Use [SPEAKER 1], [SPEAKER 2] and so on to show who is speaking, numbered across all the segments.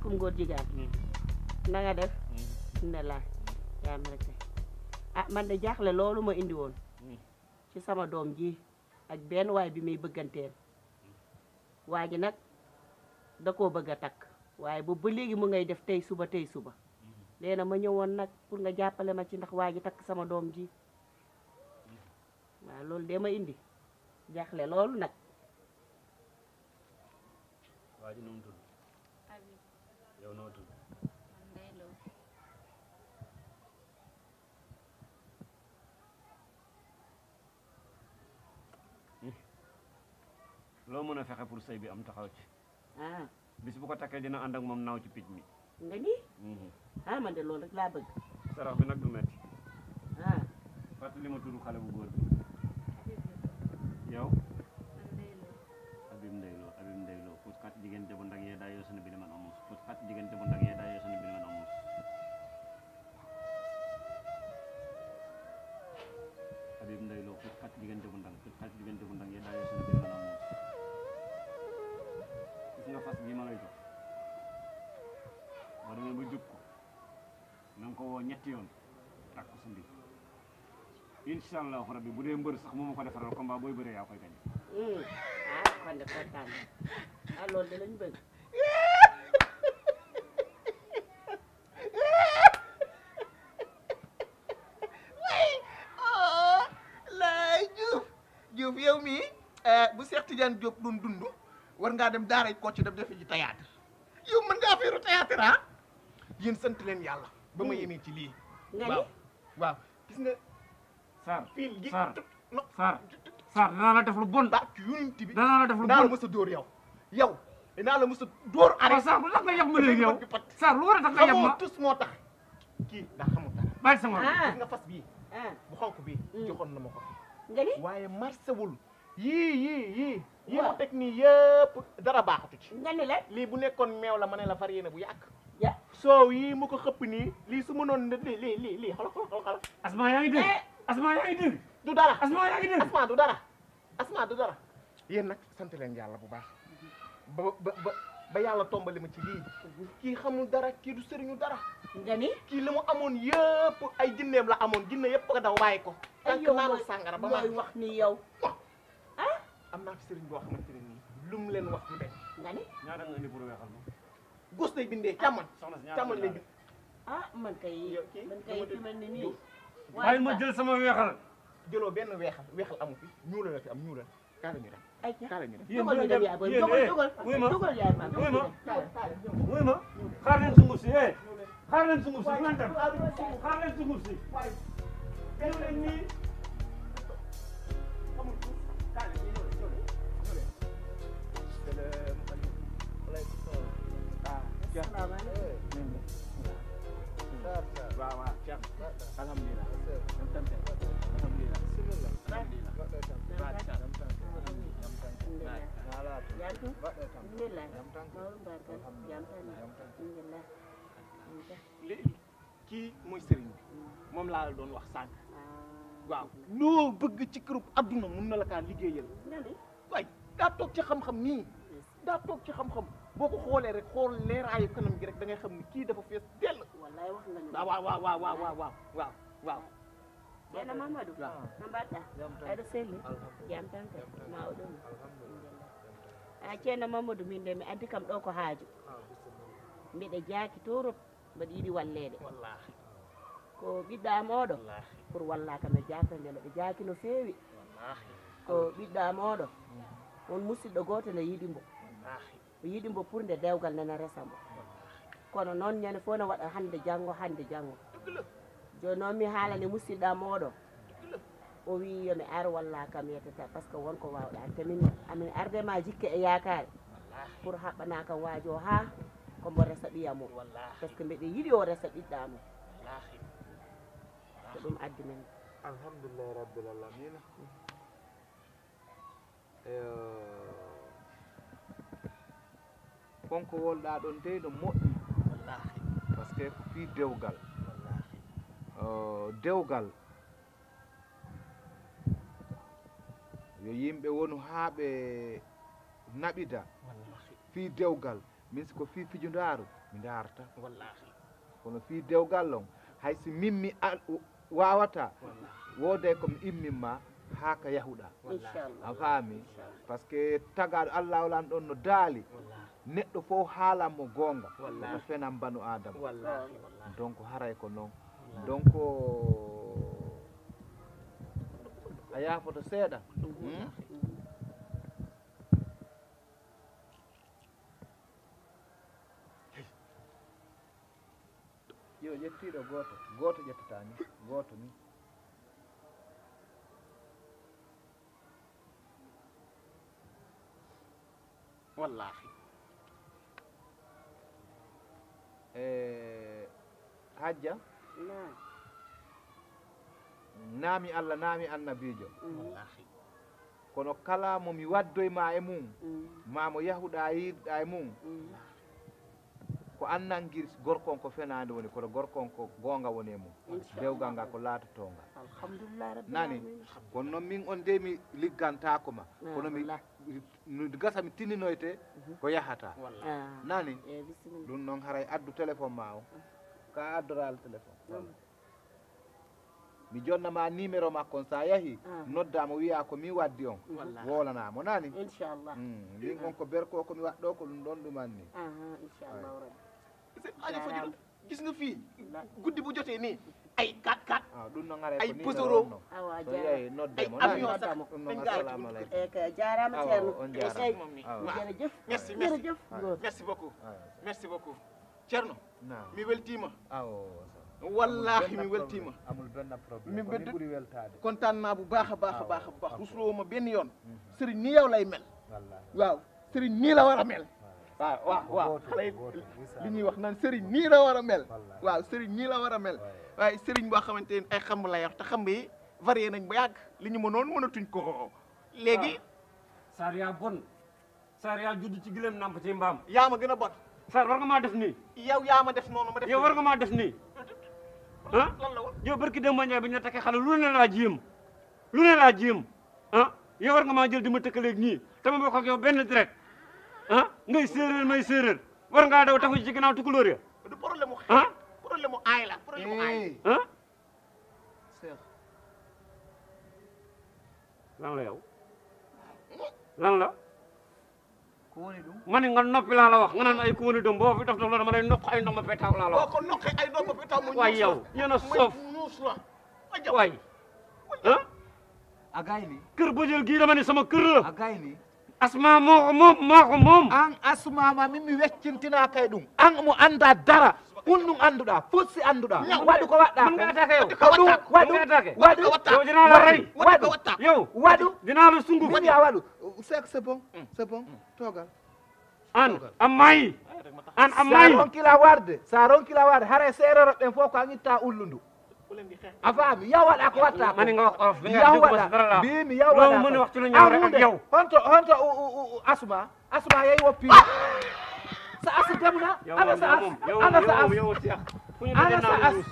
[SPEAKER 1] salaamaaleykum góor jigéen na nga def ne la yaa ma rek ah man de jaaxle loolu ma indi woon ci sama doom ji ak benn waay bi muy bëgganteel waa ji nag da koo bëgg a takk waaye boobu ba léegi mu ngay def tey suba léegi nag ma ñëwoon nag pour nga jàppale ma ci ndax waa ji takk sama doom ji waaw loolu de ma indi jaaxle loolu nag.
[SPEAKER 2] waa ji nu mu tudd yow noo tudd loo mën a fexe pour sëy bi am taxaw ci bis bu ko takkee dina ànd ak moom naaw ci picc mi
[SPEAKER 1] nga ni man de loolu rek laa bëgg
[SPEAKER 2] sarax bi nag du metti fàttali ma turu xale bu góor bi yow Abib Ndey Lo put kat jigéen jabu ndag yee daa yoo sunu bi man amus put kat jigéen jabu ndag yee daa yoo sunu bi man amus Abib Ndey Lo put kat jigéen jabu ndag yee daa yoo sunu bi man amus gis nga fas bii ma lay jox boo demee ba jub ko na nga ko woo ñetti yoon takk ko sa ndig incha allahu rabbi bu dee mbër sax moo ma ko defaral combat booy bëree yaa koy gañ.
[SPEAKER 1] kon de kontaan na loolu de lañu bëgg.
[SPEAKER 3] laay Diouf yow mii bu Cheikh Tidiane Diop doon dund war ngaa dem daaray Kocc dem defe ji théâtre yow mën ngaa feeru théâtre yéen sant leen yàlla ba ma yemee ci lii. waaw gis nga.
[SPEAKER 2] Sarr danaa la def lu bon.
[SPEAKER 3] barke yonent bi
[SPEAKER 2] danaa la def lu bon
[SPEAKER 3] dinaa la mës a dóor yow dinaa la mës a dóor.
[SPEAKER 2] waaw Sarr lu tax nga yab ma léegi yow Sarr lu war a tax nga yab ma
[SPEAKER 3] tus moo tax kii ndax xamul dara.
[SPEAKER 2] bàyyi sama
[SPEAKER 3] gis nga fas bii bu xonk bii joxoon na ma ko
[SPEAKER 1] nga ni
[SPEAKER 3] waaye marséwul yii mu teg nii yëpp dara baaxatu ci.
[SPEAKER 1] nga ni la
[SPEAKER 3] lii bu nekkoon meew la ma ne la far yéene bu yàgg.
[SPEAKER 1] ya
[SPEAKER 3] soow yii mu ko xëpp nii lii su ma noon lii xool
[SPEAKER 2] Asma yaa ngi dégg Asma yaa ngi dégg
[SPEAKER 3] du dara
[SPEAKER 2] Asma yaa ngi dégg
[SPEAKER 3] Asma du dara yéen nag sant leen yàlla bu baax ba yàlla tombali ma ci lii kii xamul dara kii du sëriñu dara
[SPEAKER 1] nga ni
[SPEAKER 3] kii li mu amoon yëpp ay jinneem la amoon jinne yëpp ko daw bàyyi ko
[SPEAKER 1] ay
[SPEAKER 3] yow naanu sàngara ba
[SPEAKER 1] mooy wax ni yow
[SPEAKER 3] am naa fi sëriñ boo xamante ne nii lu mu leen wax du de
[SPEAKER 1] nga ni
[SPEAKER 2] ñaata nga indi pour weexal ma
[SPEAKER 3] gos lay bindee càmmoñ càmmoñ lay bind
[SPEAKER 1] man kay fi mel ni nii
[SPEAKER 2] bàyyi ma jël sama weexal
[SPEAKER 3] jëloo benn weexal amu fi ñuulal la fi am ñuulal kaala ñu dem kaala ñu dem
[SPEAKER 1] dugal ñu dem yaay booy dugal yaay ma
[SPEAKER 2] wuy ma xaar leen sunguf si xaar leen sunguf si bu leen dem xaar leen sunguf si ñëw leen nii
[SPEAKER 3] amul kaala ñu ñëw leen waaw Cheikh alhamdulilah kii mooy sëriñ moom laa la doon wax sànq waaw loo bëgg ci këru adduna mun na la kaa liggéeyal waay daa toog ci xam-xam nii daa toog ci xam-xam boo ko xoolee rek xool leeraayu kanam gi rek da ngay xam ni kii dafa fees dell.
[SPEAKER 1] wallaay wax nga ñu.
[SPEAKER 3] waaw.
[SPEAKER 1] Ceerno Mamadou. no mbaɗɗa aɗa selli jam tan kay ma oɗon Ceerno Mamadou min de mi addi kam ɗo ko haaju mbiɗa jaaki torop mbaɗa yiɗi walleede ko ɓiɗɗam oɗo pour wallaka mi jaafande mbiɗa jaaki no feewi ko ɓiɗɗam oɗo on musidɗo gooto ne yiɗi mbo o yiɗi mbo pour nde dewgal nana resa mbo kono noon ñande fof ne waɗa hande janngo joni noon mi haalani musidɗam oɗo o wi yomi ar walla kam yettata par ce que wonko wawɗa temin amin ardema jikke e yakare pour haɓɓana kam waajo ha kombo resa ɓiyam o par ce que mbiɗa yiiɗi o resa ɓiɗɗam o ko ɗum addi men
[SPEAKER 3] alhamdulillahi rabbil alamina konko wolɗa ɗon de no moƴƴi wallahi par ce que ko fi dewgal dewgal yo yimɓe wonu haa ɓe naɓida fi dewgal min siko fi fijundaru
[SPEAKER 4] mi darta
[SPEAKER 3] wallahi
[SPEAKER 4] kono fi dewgal on hay si min wawata wode komi immimma ha ka yahuɗa
[SPEAKER 1] inchallah
[SPEAKER 4] a faami par ce que tagaɗo allah walan ɗon no daali neɗɗo fof haalanmo gonga ko fenan banu adama
[SPEAKER 3] wallahi
[SPEAKER 4] donc haray ko noon donc a yafoto seeɗa yo ƴettiɗo goto ƴettata ni goto ni
[SPEAKER 3] wallahi
[SPEAKER 4] hajja
[SPEAKER 1] na
[SPEAKER 4] naami allah naami annabijo
[SPEAKER 3] wallahi
[SPEAKER 4] kono kala momi waddoyma e mum mamo yahuɗa yiɗɗa e mum ko annangir gorkon ko fenade woni kono gorkon ko gonga woni e mum dewgal ngal ko laatotonga
[SPEAKER 1] alhamdulillah rabbil
[SPEAKER 4] nani kono noon min on nde mi liggantakoma kono mi gasa mi tinninoyte ko yahata nani
[SPEAKER 1] bisimilla
[SPEAKER 4] ɗum noon haray addu téléphone ma o ka addoral téléphone mi jonnama numéro makko on sa yahi noddamo wiya ko mi waddi on wolanamo nani
[SPEAKER 1] inchallah
[SPEAKER 4] min on ko berko komi waɗɗo ko ɗum ɗon ɗumanni
[SPEAKER 1] inchallah rabbi
[SPEAKER 3] aja fajiro gis nga fii guddi bu jotee nii ay kat
[SPEAKER 4] ɗum noon haray
[SPEAKER 3] ay
[SPEAKER 4] ko
[SPEAKER 3] posoro
[SPEAKER 1] awa
[SPEAKER 4] so yeeyi noddemo
[SPEAKER 3] ay
[SPEAKER 4] nani
[SPEAKER 3] avion sax
[SPEAKER 4] ɗum noon
[SPEAKER 3] dañ gaa
[SPEAKER 4] assalamu aleykum
[SPEAKER 1] e ka jarama
[SPEAKER 4] Awa,
[SPEAKER 1] ceerno
[SPEAKER 4] on jarama.
[SPEAKER 1] sey
[SPEAKER 4] Awa.
[SPEAKER 1] jërëjëf
[SPEAKER 3] merci
[SPEAKER 1] jërëjëf goto
[SPEAKER 3] merci beaucoup merci beaucoup Thierno
[SPEAKER 4] nam
[SPEAKER 3] mi weltima
[SPEAKER 4] awo
[SPEAKER 3] wallahi mi weltima
[SPEAKER 4] amul benn problème
[SPEAKER 3] mi
[SPEAKER 4] ko
[SPEAKER 3] bëdd-
[SPEAKER 4] ni ɓuuri weltade
[SPEAKER 3] kontaan naa bu baax a baax a
[SPEAKER 4] Awa,
[SPEAKER 3] baax a baax
[SPEAKER 4] awa.
[SPEAKER 3] rusuloo ma benn yoon sëriñ nii yow lay mel
[SPEAKER 4] wallahi
[SPEAKER 3] waaw sëriñ nii la war a mel waaw lay li ñuy wax naan sëriñ nii la war a mel waaw sëriñ nii la war a mel waaye sëriñ boo xamante ne ay xamb la yor te xamb yi varié nañ ba yàgg li ñu mënoon mënatuñ ko léegi
[SPEAKER 2] Sarr yaa bon Sarr yaa judd ci gileem namp ci mbaam
[SPEAKER 3] yaa ma gën a bot
[SPEAKER 2] Sarr war nga maa def nii
[SPEAKER 3] yow yaa ma def noonu ma def
[SPEAKER 2] yow war nga maa def nii ah
[SPEAKER 3] lan la woon
[SPEAKER 2] yow barki dem ma ñëw bi ñu la takkee xale lu ne laa jéem lu ne laa jéem ah yow war nga maa jël di ma tëkkaleeg ñii te ma bokk ak yow benn direct ah ngay séeréer may séeréer war ngaa daw tafu ci ginnaaw tukulóor ya
[SPEAKER 3] du problème mu
[SPEAKER 2] ah
[SPEAKER 3] problème mu aay la problème mu aay
[SPEAKER 2] ah
[SPEAKER 4] Cheikh
[SPEAKER 2] lan la yow lan la
[SPEAKER 4] ko woni ɗum
[SPEAKER 2] ma ne nga noppi laa la wax nga naan ay ku woni doom boo fi dof dof la dama lay nokk ay ndox ma petaaw laa la
[SPEAKER 3] boo
[SPEAKER 2] wax
[SPEAKER 3] ko noqee ay doom bi taw mu
[SPEAKER 2] waay yow yéen a soof
[SPEAKER 3] ñuus la ma jaw
[SPEAKER 2] waay ah
[SPEAKER 4] a gayni
[SPEAKER 2] kër Bodiel gii dama ne sama kër la
[SPEAKER 4] a gayni
[SPEAKER 2] asma moo ko moom maa ko moom
[SPEAKER 4] an asmama min mi weccintina kay ɗum an mo anda dara ɗum ɗum annduɗa fof si annduɗa waɗu ko waɗɗa
[SPEAKER 2] mën nga attaqué yow
[SPEAKER 4] ko ɗum waɗu
[SPEAKER 2] mën nga attaqué
[SPEAKER 4] waɗu
[SPEAKER 2] yow dinaa la rey
[SPEAKER 4] waɗu
[SPEAKER 2] yow
[SPEAKER 4] waɗu
[SPEAKER 2] dinaa la sunguf
[SPEAKER 4] min ya waɗu c'est bon c'est bon togal
[SPEAKER 2] an ammayi an
[SPEAKER 4] sa
[SPEAKER 2] ammayi
[SPEAKER 4] ronkila warde haray seeroroɓe ɓen fof ko an itta ullundu a faami yaw waɗa ko watta
[SPEAKER 2] mani nga wax olof bi nga
[SPEAKER 4] yaw
[SPEAKER 2] dégg ko si dara
[SPEAKER 4] waɗa
[SPEAKER 2] la
[SPEAKER 4] mbimi yaw
[SPEAKER 2] loolu
[SPEAKER 4] waɗa
[SPEAKER 2] mën a wax ci lu ñaaw rek ak yow
[SPEAKER 4] honto asma yeyi woppi sa as demna
[SPEAKER 2] yow
[SPEAKER 4] ana sa as
[SPEAKER 2] moom
[SPEAKER 4] ana sa as
[SPEAKER 2] yow Cheikh fu ñu
[SPEAKER 4] ana
[SPEAKER 2] dajee
[SPEAKER 4] sa
[SPEAKER 2] naa la
[SPEAKER 4] as
[SPEAKER 2] ñuus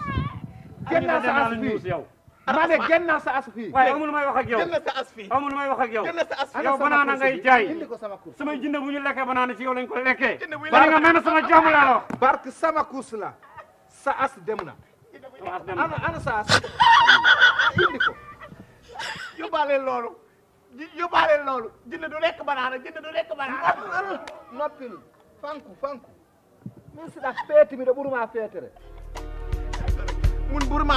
[SPEAKER 4] gennal sa as
[SPEAKER 2] ñuus
[SPEAKER 4] fii
[SPEAKER 2] yow
[SPEAKER 4] mane gennal sa as fii
[SPEAKER 2] waaye amul may wax ak yow
[SPEAKER 3] jël na sa as fii
[SPEAKER 2] amul may wax ak yow
[SPEAKER 3] jël na sa as fii
[SPEAKER 2] yow banaana ngay jaay
[SPEAKER 4] indi ko sama course
[SPEAKER 2] samay jinne bu ñu lekkee banaana ci yow lañ ko lekkee
[SPEAKER 3] Jinne buy
[SPEAKER 2] bari nga mel ne sama jaamu laa la wax
[SPEAKER 4] barke sama course la sa as demna
[SPEAKER 2] Sama as dem
[SPEAKER 4] ana ana sa as indi ko
[SPEAKER 3] yóbbaale loolu yóbbaale loolu jënd du lekk banaana jënd du lekk banaana
[SPEAKER 4] noppil fanku min siɗa feeti miɗo ɓurma feetere
[SPEAKER 3] mun burma